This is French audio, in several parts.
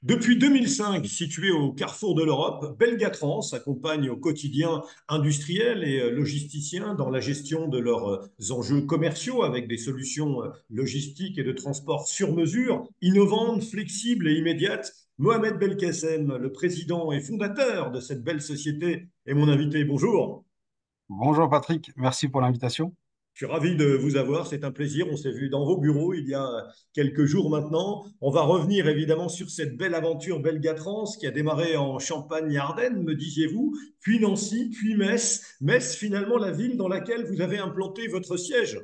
Depuis 2005, situé au carrefour de l'Europe, Belgatrans accompagne au quotidien industriels et logisticiens dans la gestion de leurs enjeux commerciaux avec des solutions logistiques et de transport sur mesure, innovantes, flexibles et immédiates. Mohamed Belkacem, le président et fondateur de cette belle société, est mon invité. Bonjour. Bonjour Patrick, merci pour l'invitation. Je suis ravi de vous avoir, c'est un plaisir. On s'est vu dans vos bureaux il y a quelques jours maintenant. On va revenir évidemment sur cette belle aventure Belgatrans qui a démarré en Champagne-Ardenne, me disiez-vous, puis Nancy, puis Metz. Metz, finalement, la ville dans laquelle vous avez implanté votre siège.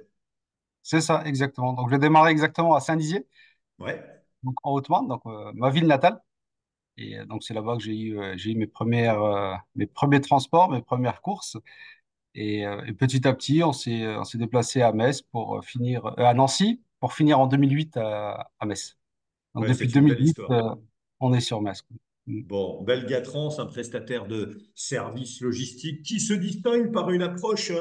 C'est ça, exactement. Donc, j'ai démarré exactement à Saint-Dizier, Ouais, donc en Haute-Marne, donc ma ville natale. Et donc, c'est là-bas que j'ai eu mes premiers transports, mes premières courses. Et petit à petit, on s'est déplacé à Metz à Nancy, pour finir en 2008 à Metz. Donc, ouais, depuis c'est une belle 2008, histoire. on est sur Metz. Bon, Belgatrans, un prestataire de services logistiques qui se distingue par une approche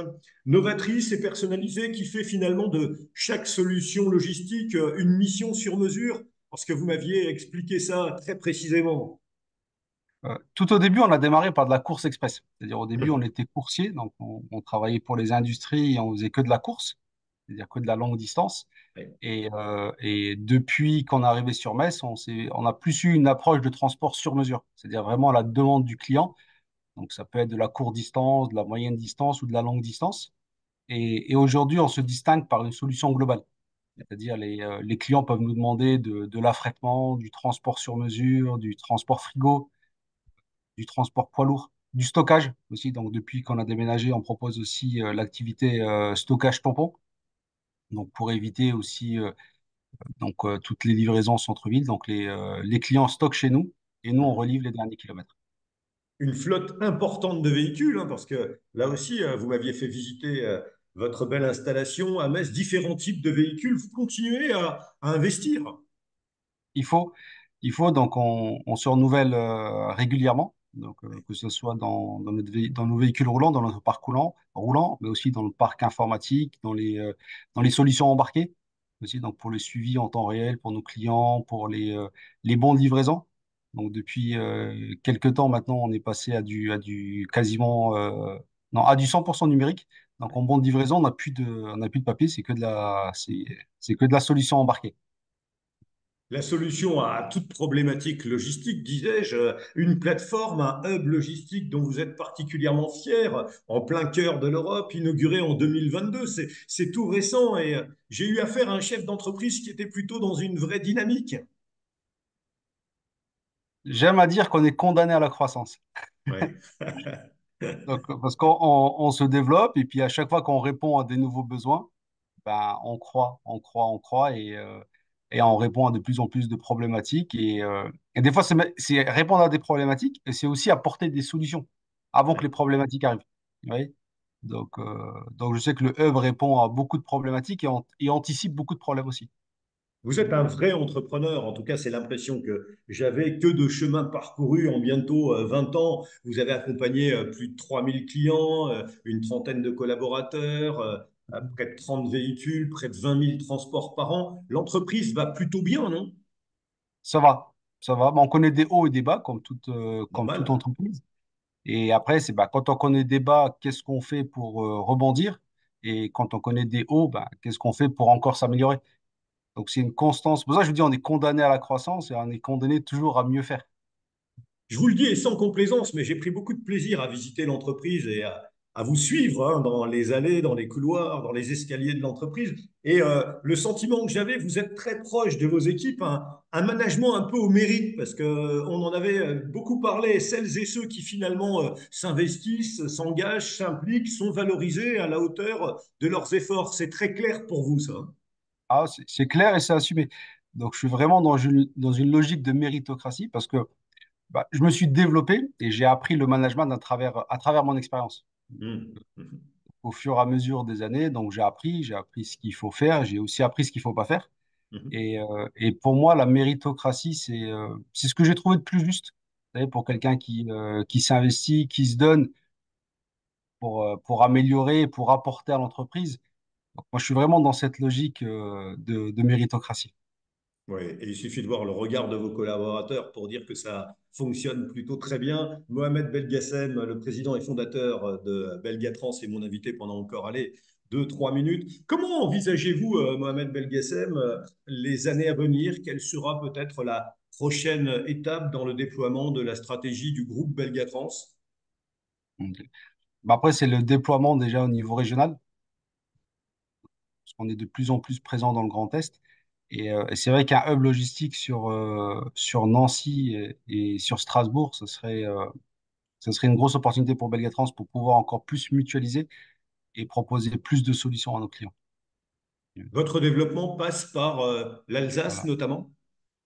novatrice et personnalisée qui fait finalement de chaque solution logistique une mission sur mesure, parce que vous m'aviez expliqué ça très précisément. Tout au début, on a démarré par de la course express. C'est-à-dire, au début, on était coursier, donc on travaillait pour les industries et on faisait que de la course, c'est-à-dire que de la longue distance. Ouais. Et depuis qu'on est arrivé sur Metz, on a plus eu une approche de transport sur mesure, c'est-à-dire vraiment à la demande du client. Donc, ça peut être de la courte distance, de la moyenne distance ou de la longue distance. Et aujourd'hui, on se distingue par une solution globale. C'est-à-dire, les clients peuvent nous demander de l'affrètement, du transport sur mesure, du transport frigo, du transport poids lourd, du stockage aussi. Donc, depuis qu'on a déménagé, on propose aussi l'activité stockage tampon. Donc, pour éviter aussi toutes les livraisons en centre-ville. Donc, les clients stockent chez nous et nous, on relivre les derniers kilomètres. Une flotte importante de véhicules, hein, parce que là aussi, vous m'aviez fait visiter votre belle installation à Metz, différents types de véhicules. Vous continuez à investir. Il faut, donc, on se renouvelle régulièrement. Donc, que ce soit dans nos véhicules roulants, dans notre parc roulant, mais aussi dans le parc informatique, dans les solutions embarquées, aussi donc pour le suivi en temps réel pour nos clients, pour les bons de livraison. Donc, depuis quelques temps maintenant, on est passé à du quasiment, non, à du 100% numérique. Donc, en bon de livraison, on n'a plus de papier, c'est que de la solution embarquée. La solution à toute problématique logistique, disais-je, une plateforme, un hub logistique dont vous êtes particulièrement fier, en plein cœur de l'Europe, inauguré en 2022. C'est tout récent et j'ai eu affaire à un chef d'entreprise qui était plutôt dans une vraie dynamique. J'aime à dire qu'on est condamné à la croissance. Ouais. Donc, parce qu'on se développe et puis à chaque fois qu'on répond à des nouveaux besoins, ben, on croit et on répond à de plus en plus de problématiques. Et des fois, c'est répondre à des problématiques et c'est aussi apporter des solutions avant que les problématiques arrivent. Vous voyez. Donc, je sais que le hub répond à beaucoup de problématiques et anticipe beaucoup de problèmes aussi. Vous êtes un vrai entrepreneur, en tout cas c'est l'impression que j'avais, que de chemin parcouru en bientôt 20 ans. Vous avez accompagné plus de 3000 clients, une trentaine de collaborateurs, près de 30 véhicules, près de 20 000 transports par an. L'entreprise va plutôt bien, non? Ça va, ça va. Mais on connaît des hauts et des bas comme toute Normal. entreprise. Et après, c'est bah, quand on connaît des bas, qu'est-ce qu'on fait pour rebondir? Et quand on connaît des hauts, bah, qu'est-ce qu'on fait pour encore s'améliorer? Donc, c'est une constance. C'est pour ça que je vous dis, on est condamné à la croissance et on est condamné toujours à mieux faire. Je vous le dis et sans complaisance, mais j'ai pris beaucoup de plaisir à visiter l'entreprise et à vous suivre hein, dans les allées, dans les couloirs, dans les escaliers de l'entreprise. Et le sentiment que j'avais, vous êtes très proche de vos équipes, un management un peu au mérite, parce que on en avait beaucoup parlé. Celles et ceux qui finalement s'investissent, s'engagent, s'impliquent, sont valorisés à la hauteur de leurs efforts. C'est très clair pour vous, ça. Ah, c'est clair et c'est assumé. Donc, je suis vraiment dans une logique de méritocratie parce que bah, je me suis développé et j'ai appris le management à travers mon expérience. Mmh. Mmh. Au fur et à mesure des années, donc j'ai appris ce qu'il faut faire, j'ai aussi appris ce qu'il faut pas faire. Mmh. Et pour moi, la méritocratie, c'est ce que j'ai trouvé de plus juste. Vous savez, pour quelqu'un qui s'investit, qui se donne pour améliorer, pour apporter à l'entreprise. Donc, moi, je suis vraiment dans cette logique de méritocratie. Oui, et il suffit de voir le regard de vos collaborateurs pour dire que ça fonctionne plutôt très bien. Mohamed Belgassem, le président et fondateur de Belgatrans, est mon invité pendant encore, allez, 2, 3 minutes. Comment envisagez-vous, Mohamed Belgassem, les années à venir? Quelle sera peut-être la prochaine étape dans le déploiement de la stratégie du groupe Belgatrans? Donc, bah après, c'est le déploiement déjà au niveau régional, parce qu'on est de plus en plus présent dans le Grand Est. Et c'est vrai qu'un hub logistique sur Nancy et sur Strasbourg, ce serait une grosse opportunité pour Belgatrans pour pouvoir encore plus mutualiser et proposer plus de solutions à nos clients. Votre développement passe par l'Alsace Voilà. notamment,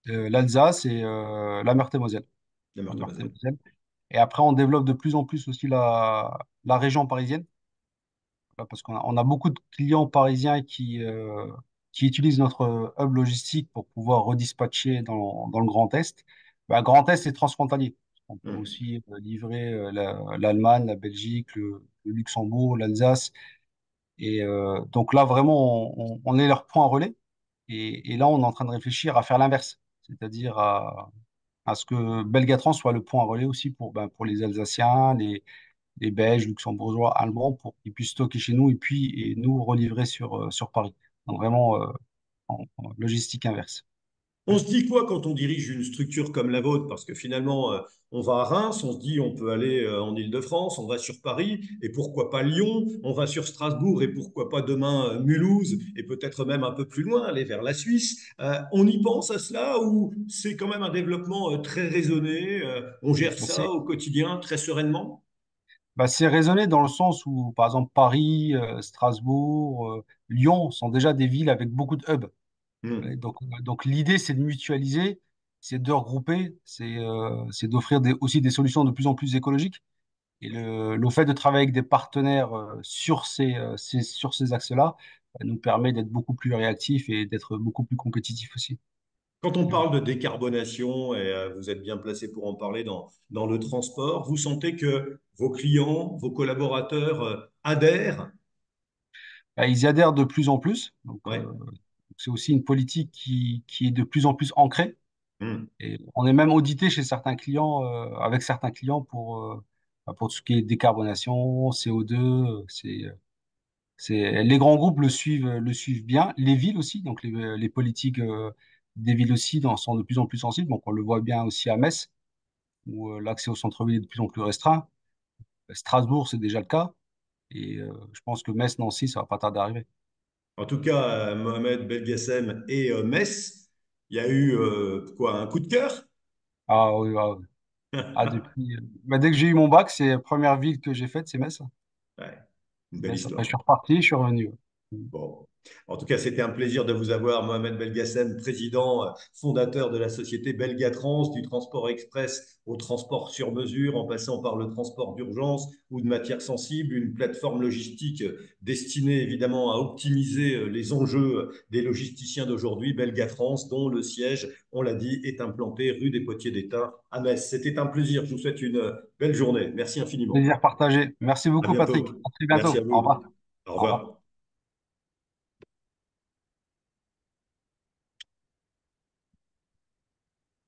L'Alsace et la Meurthe-et-Moselle. la La Meurthe-et-Moselle. Meurthe-et-Moselle. Et après, on développe de plus en plus aussi la région parisienne, parce qu'on a beaucoup de clients parisiens qui utilisent notre hub logistique pour pouvoir redispatcher dans le Grand Est. Bah, Grand Est, c'est transfrontalier. On peut Hmm. aussi livrer l'Allemagne, la Belgique, le Luxembourg, l'Alsace. Et donc là, vraiment, on est leur point relais. Et là, on est en train de réfléchir à faire l'inverse, c'est-à-dire à ce que Belgatran soit le point relais aussi pour les Alsaciens, les Belges, Luxembourgeois, Allemands, pour qu'ils puissent stocker chez nous et nous relivrer sur Paris. Donc vraiment, en logistique inverse. On se dit quoi quand on dirige une structure comme la vôtre? Parce que finalement, on va à Reims, on se dit on peut aller en Île-de-France, on va sur Paris, et pourquoi pas Lyon, on va sur Strasbourg, et pourquoi pas demain Mulhouse, et peut-être même un peu plus loin, aller vers la Suisse. On y pense à cela ou c'est quand même un développement très raisonné, on gère ça C'est au quotidien très sereinement? c'est raisonné dans le sens où, par exemple, Paris, Strasbourg, Lyon sont déjà des villes avec beaucoup de hubs. Et Hmm. donc l'idée, c'est de mutualiser, c'est de regrouper, c'est d'offrir aussi des solutions de plus en plus écologiques. Et le fait de travailler avec des partenaires sur ces axes-là nous permet d'être beaucoup plus réactifs et d'être beaucoup plus compétitifs aussi. Quand on parle de décarbonation, et vous êtes bien placé pour en parler dans le transport, vous sentez que vos clients, vos collaborateurs adhèrent? Ils y adhèrent de plus en plus. Donc, Ouais. c'est aussi une politique qui est de plus en plus ancrée. Hmm. Et on est même audité chez certains clients, avec certains clients pour tout ce qui est décarbonation, CO2. Les grands groupes le suivent bien. Les villes aussi, donc les politiques des villes aussi sont de plus en plus sensibles. Donc, on le voit bien aussi à Metz, où l'accès au centre-ville est de plus en plus restreint. Strasbourg, c'est déjà le cas. Et je pense que Metz, Nancy, ça va pas tarder d'arriver. En tout cas, Mohamed Belgassem et Metz, il y a eu quoi, un coup de cœur? Ah oui, ah, oui. Depuis, dès que j'ai eu mon bac, c'est la première ville que j'ai faite, c'est Metz. Ouais, une belle Metz. Après, je suis histoire. reparti, je suis revenu. Bon. En tout cas, c'était un plaisir de vous avoir, Mohamed Belgassem, président, fondateur de la société Belgatrans, du transport express au transport sur mesure, en passant par le transport d'urgence ou de matières sensibles, une plateforme logistique destinée évidemment à optimiser les enjeux des logisticiens d'aujourd'hui, Belgatrans, dont le siège, on l'a dit, est implanté rue des Potiers d'Étain à Metz. C'était un plaisir. Je vous souhaite une belle journée. Merci infiniment. Plaisir partagé. Merci À beaucoup, Patrick. bientôt. À très Merci à bientôt. Au vous. revoir. Au Au revoir. revoir.